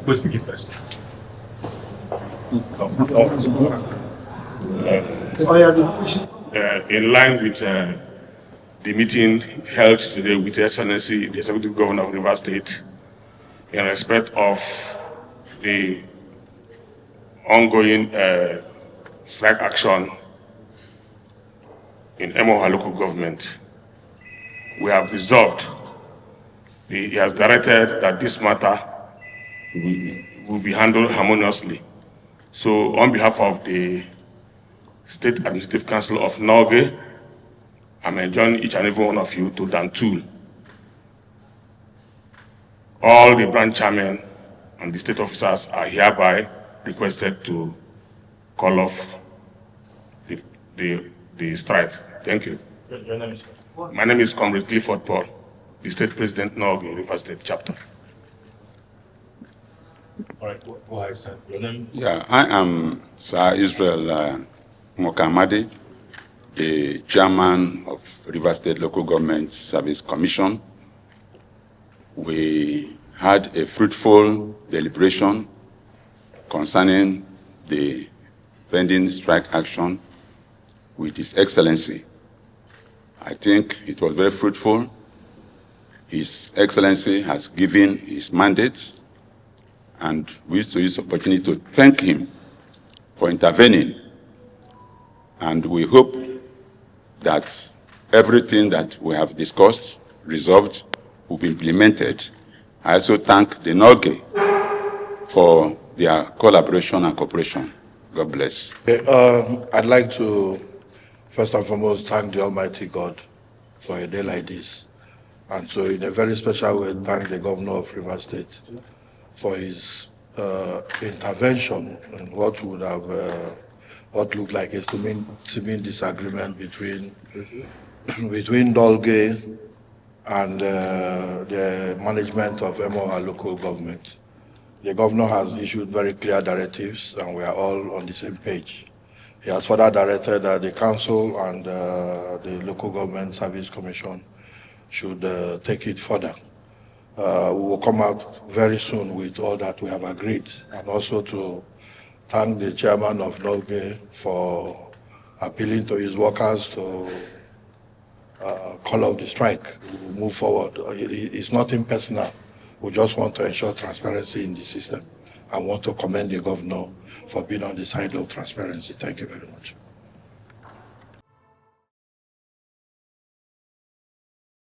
Who's speaking first? In line with the meeting held today with Excellency, the Executive Governor of Rivers State, in respect of the ongoing strike action in Emohua local government, we have resolved, he has directed that this matter will be handled harmoniously. So on behalf of the State Administrative Council of Norge, I'm enjoining each and every one of you to Dantul. All the branch chairmen and the state officers are hereby requested to call off the strike. Thank you. Your name is? My name is Comrade Clifford Paul, the State President, Norge River State Chapter. All right, go ahead, sir. Your name? Yeah, I am Sir Israel Mokamade, the chairman of River State Local Government Service Commission. We had a fruitful deliberation concerning the pending strike action with His Excellency. I think it was very fruitful. His Excellency has given his mandate, and we wish to use the opportunity to thank him for intervening. And we hope that everything that we have discussed, resolved, will be implemented. I also thank the Norge for their collaboration and cooperation. God bless. I'd like to first and foremost thank the Almighty God for a day like this. And so in a very special way, thank the Governor of Rivers State for his intervention in what would have, what looked like a seeming disagreement between Dolge and the management of Emohua local government. The Governor has issued very clear directives, and we are all on the same page. He has further directed that the Council and the Local Government Service Commission should take it further. We will come out very soon with all that we have agreed, and also to thank the chairman of Dolge for appealing to his workers to call off the strike. We will move forward. It's nothing personal. We just want to ensure transparency in the system. I want to commend the Governor for being on the side of transparency. Thank you very much.